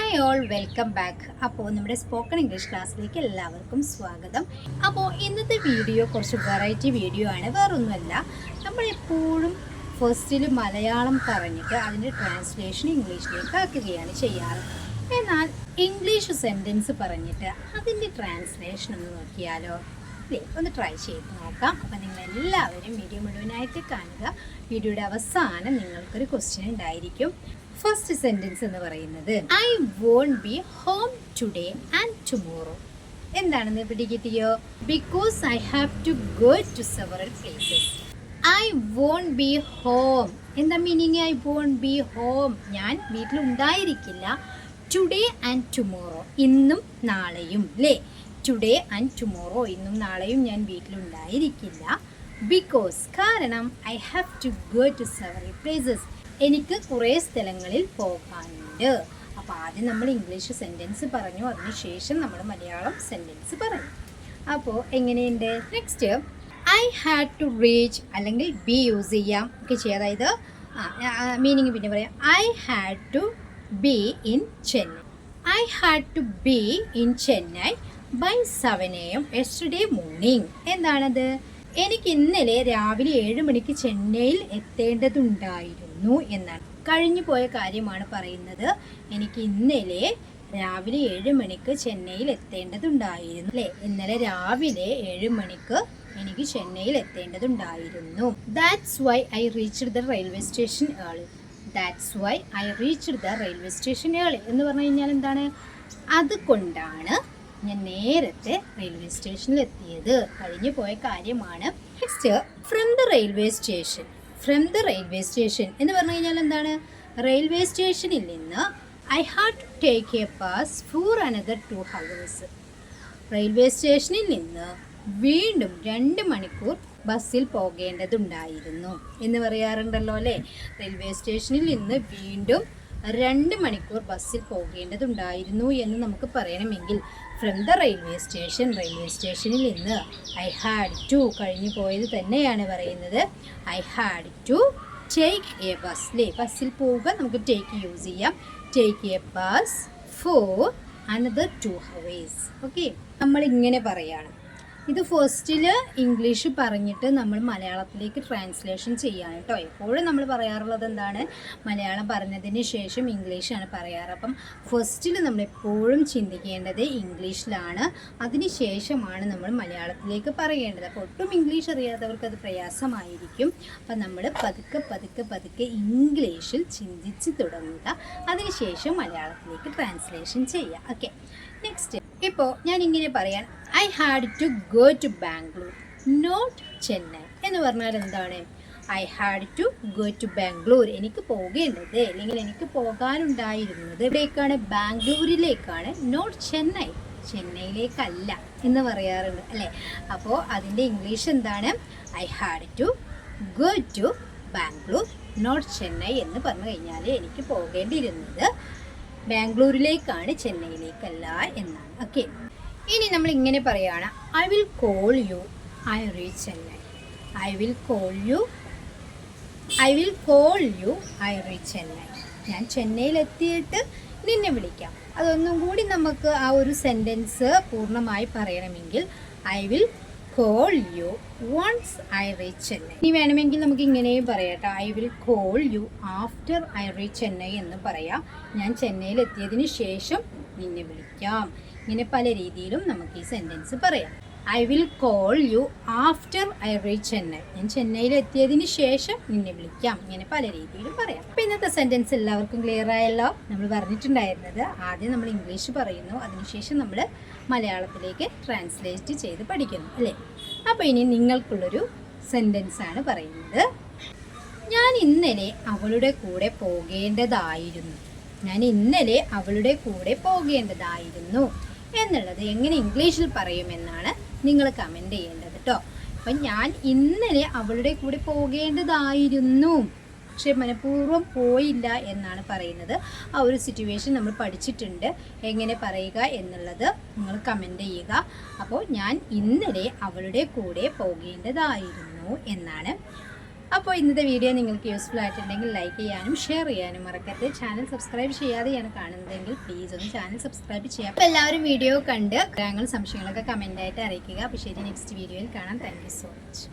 Hi all, welcome back. അപ്പോൾ നമ്മുടെ spoken English ക്ലാസ്സിലേക്ക് എല്ലാവർക്കും സ്വാഗതം. അപ്പോൾ ഇന്നത്തെ വീഡിയോ കുറച്ച് വെറൈറ്റി വീഡിയോ ആണ്. വേറൊന്നുമല്ല, നമ്മളെപ്പോഴും ഫസ്റ്റിൽ മലയാളം പറഞ്ഞിട്ട് അതിൻ്റെ ട്രാൻസ്ലേഷൻ ഇംഗ്ലീഷിലേക്ക് ആക്കുകയാണ് ചെയ്യാറ്. എന്നാൽ ഇംഗ്ലീഷ് സെൻറ്റൻസ് പറഞ്ഞിട്ട് അതിൻ്റെ ട്രാൻസ്ലേഷൻ ഒന്ന് നോക്കിയാലോ? അല്ലേ, ഒന്ന് ട്രൈ ചെയ്ത് നോക്കാം. അപ്പോൾ നിങ്ങളെല്ലാവരും വീഡിയോ മുഴുവനായിട്ട് കാണുക. വീഡിയോയുടെ അവസാനം നിങ്ങൾക്കൊരു ക്വസ്റ്റ്യൻ ഉണ്ടായിരിക്കും. ഫസ്റ്റ് സെന്റൻസ് എന്ന് പറയുന്നത് I won't be home today and tomorrow. എന്താണെന്ന് പിടികിട്ടിയോ? Because I have to go to several places. I won't be home. എന്താ meaning? I won't be home, ഞാൻ വീട്ടിലുണ്ടായിരിക്കില്ല. ടുഡേ ആൻഡ് ടുമോറോ, ഇന്നും നാളെയും. അല്ലേ, ടുഡേ ആൻഡ് ടുമോറോ, ഇന്നും നാളെയും ഞാൻ വീട്ടിലുണ്ടായിരിക്കില്ല. ബിക്കോസ്, കാരണം I have to go to several places, എനിക്ക് കുറേ സ്ഥലങ്ങളിൽ പോകാനുണ്ട്. അപ്പോൾ ആദ്യം നമ്മൾ ഇംഗ്ലീഷ് സെൻറ്റൻസ് പറഞ്ഞു, അതിനുശേഷം നമ്മൾ മലയാളം സെൻറ്റൻസ് പറഞ്ഞു. അപ്പോൾ എങ്ങനെയുണ്ട്? Next I had to reach, അല്ലെങ്കിൽ ബി യൂസ് ചെയ്യാം ഒക്കെ ചെയ്യാം. അതായത് മീനിങ് പിന്നെ പറയാം. I had to be in Chennai. I had to be in Chennai by 7 AM yesterday morning. എന്താണത്? എനിക്ക് ഇന്നലെ രാവിലെ 7 മണിക്ക് ചെന്നൈയിൽ എത്തേണ്ടതുണ്ടായിരുന്നു എന്നാണ്. കഴിഞ്ഞു പോയ കാര്യമാണ് പറയുന്നത്. എനിക്ക് ഇന്നലെ രാവിലെ 7 മണിക്ക് ചെന്നൈയിൽ എത്തേണ്ടതുണ്ടായിരുന്നു. അല്ലേ, ഇന്നലെ രാവിലെ 7 മണിക്ക് എനിക്ക് ചെന്നൈയിൽ എത്തേണ്ടതുണ്ടായിരുന്നു. That's why I reached the railway station early. That's why I reached the railway station early എന്ന് പറഞ്ഞു കഴിഞ്ഞാൽ എന്താണ്? അതുകൊണ്ടാണ് ഞാൻ നേരത്തെ റെയിൽവേ സ്റ്റേഷനിൽ എത്തിയത്. കഴിഞ്ഞു പോയ കാര്യമാണ്. Next from the railway station. From the railway station എന്ന് പറഞ്ഞു കഴിഞ്ഞാൽ എന്താണ്? റെയിൽവേ സ്റ്റേഷനിൽ നിന്ന് I had to take a pass for another 2 hours. Railway സ്റ്റേഷനിൽ നിന്ന് വീണ്ടും 2 മണിക്കൂർ ബസ്സിൽ പോകേണ്ടതുണ്ടായിരുന്നു എന്ന് പറയാറുണ്ടല്ലോ അല്ലേ. റെയിൽവേ സ്റ്റേഷനിൽ നിന്ന് വീണ്ടും 2 മണിക്കൂർ ബസ്സിൽ പോകേണ്ടതുണ്ടായിരുന്നു എന്ന് നമുക്ക് പറയണമെങ്കിൽ from the railway station, railway സ്റ്റേഷനിൽ നിന്ന് ഐ ഹാഡ് ടു, കഴിഞ്ഞു പോയത് തന്നെയാണ് പറയുന്നത്. I had to take a bus. അല്ലേ, ബസ്സിൽ പോവുക, നമുക്ക് ടേക്ക് യൂസ് ചെയ്യാം. Take a bus for another 2 hours. Okay, നമ്മളിങ്ങനെ പറയാണ്. ഇത് ഫസ്റ്റിൽ ഇംഗ്ലീഷ് പറഞ്ഞിട്ട് നമ്മൾ മലയാളത്തിലേക്ക് ട്രാൻസ്ലേഷൻ ചെയ്യാണ് കേട്ടോ. എപ്പോഴും നമ്മൾ പറയാറുള്ളത് എന്താണ്? മലയാളം പറഞ്ഞതിന് ശേഷം ഇംഗ്ലീഷാണ് പറയാറ്. അപ്പം ഫസ്റ്റിൽ നമ്മൾ എപ്പോഴും ചിന്തിക്കേണ്ടത് ഇംഗ്ലീഷിലാണ്, അതിന് ശേഷമാണ് നമ്മൾ മലയാളത്തിലേക്ക് പറയേണ്ടത്. അപ്പോൾ ഒട്ടും ഇംഗ്ലീഷ് അറിയാത്തവർക്ക് അത് പ്രയാസമായിരിക്കും. അപ്പം നമ്മൾ പതുക്കെ പതുക്കെ പതുക്കെ ഇംഗ്ലീഷിൽ ചിന്തിച്ച് തുടങ്ങുക, അതിനുശേഷം മലയാളത്തിലേക്ക് ട്രാൻസ്ലേഷൻ ചെയ്യുക. Okay, next. ഇപ്പോൾ ഞാൻ ഇങ്ങനെ പറയാൻ, I had to go to Bangalore not Chennai എന്ന് പറഞ്ഞാൽ എന്താണ്? I had to go to Bangalore, എനിക്ക് പോകേണ്ടത് അല്ലെങ്കിൽ എനിക്ക് പോകാനുണ്ടായിരുന്നത് എവിടേക്കാണ്? ബാംഗ്ലൂരിലേക്കാണ്. നോട്ട് ചെന്നൈ, ചെന്നൈയിലേക്കല്ല എന്ന് പറയാറുണ്ട് അല്ലേ. അപ്പോൾ അതിൻ്റെ ഇംഗ്ലീഷ് എന്താണ്? I had to go to Bangalore not Chennai എന്ന് പറഞ്ഞു കഴിഞ്ഞാൽ എനിക്ക് പോകേണ്ടിയിരുന്നത് ബാംഗ്ലൂരിലേക്കാണ്, ചെന്നൈയിലേക്കല്ല എന്നാണ്. ഓക്കെ, ഇനി നമ്മൾ ഇങ്ങനെ പറയുകയാണ്. I will call U I reach Chennai. I will call U I reach Chennai. ഞാൻ ചെന്നൈയിലെത്തിയിട്ട് നിന്നെ വിളിക്കാം. അതൊന്നും കൂടി നമുക്ക് ആ ഒരു സെൻറ്റൻസ് പൂർണ്ണമായി പറയണമെങ്കിൽ I will call you once I reach Chennai. ഇനി വേണമെങ്കിൽ നമുക്ക് ഇങ്ങനെയും പറയാട്ടോ. I will call you after I reach Chennai എന്ന് പറയാം. ഞാൻ ചെന്നൈയിൽ എത്തിയതിന് ശേഷം നിന്നെ വിളിക്കാം. ഇങ്ങനെ പല രീതിയിലും നമുക്ക് ഈ സെൻറ്റൻസ് പറയാം. I will call you after I reach Chennai. ഞാൻ ചെന്നൈയിൽ എത്തിയതിന് ശേഷം നിന്നെ വിളിക്കാം. ഇങ്ങനെ പല രീതിയിലും പറയാം. അപ്പോൾ ഇന്നത്തെ സെൻറ്റൻസ് എല്ലാവർക്കും ക്ലിയർ ആയല്ലോ. നമ്മൾ പറഞ്ഞിട്ടുണ്ടായിരുന്നത് ആദ്യം നമ്മൾ ഇംഗ്ലീഷ് പറയുന്നു, അതിനുശേഷം നമ്മൾ മലയാളത്തിലേക്ക് ട്രാൻസ്ലേറ്റ് ചെയ്ത് പഠിക്കുന്നു അല്ലേ. അപ്പോൾ ഇനി നിങ്ങൾക്കുള്ളൊരു സെൻറ്റൻസ് ആണ് പറയുന്നത്. ഞാൻ ഇന്നലെ അവളുടെ കൂടെ പോകേണ്ടതായിരുന്നു. ഞാൻ ഇന്നലെ അവളുടെ കൂടെ പോകേണ്ടതായിരുന്നു എന്നുള്ളത് എങ്ങനെ ഇംഗ്ലീഷിൽ പറയുമെന്നാണ് നിങ്ങൾ കമൻറ്റ് ചെയ്യേണ്ടത് കേട്ടോ. അപ്പം ഞാൻ ഇന്നലെ അവളുടെ കൂടെ പോകേണ്ടതായിരുന്നു, പക്ഷെ മനഃപൂർവ്വം പോയില്ല എന്നാണ് പറയുന്നത്. ആ ഒരു സിറ്റുവേഷൻ നമ്മൾ പഠിച്ചിട്ടുണ്ട്, എങ്ങനെ പറയുക എന്നുള്ളത് നിങ്ങൾ കമൻറ്റ് ചെയ്യുക. അപ്പോൾ ഞാൻ ഇന്നലെ അവളുടെ കൂടെ പോകേണ്ടതായിരുന്നു എന്നാണ് അപ്പോൾ ഇന്നത്തെ വീഡിയോ നിങ്ങൾക്ക് യൂസ്ഫുൾ ആയിട്ടുണ്ടെങ്കിൽ ലൈക്ക് ചെയ്യാനും ഷെയർ ചെയ്യാനും മറക്കരുത്. ചാനൽ സബ്സ്ക്രൈബ് ചെയ്യാതെയാണ് കാണുന്നതെങ്കിൽ പ്ലീസ് ഒന്ന് ചാനൽ സബ്സ്ക്രൈബ് ചെയ്യാം. അപ്പോൾ എല്ലാവരും വീഡിയോ കണ്ട് അഭിപ്രായങ്ങളും സംശയങ്ങളൊക്കെ കമൻ്റായിട്ട് അറിയിക്കുക. അപ്പോൾ ശരി, നെക്സ്റ്റ് വീഡിയോയിൽ കാണാം. Thank you so much.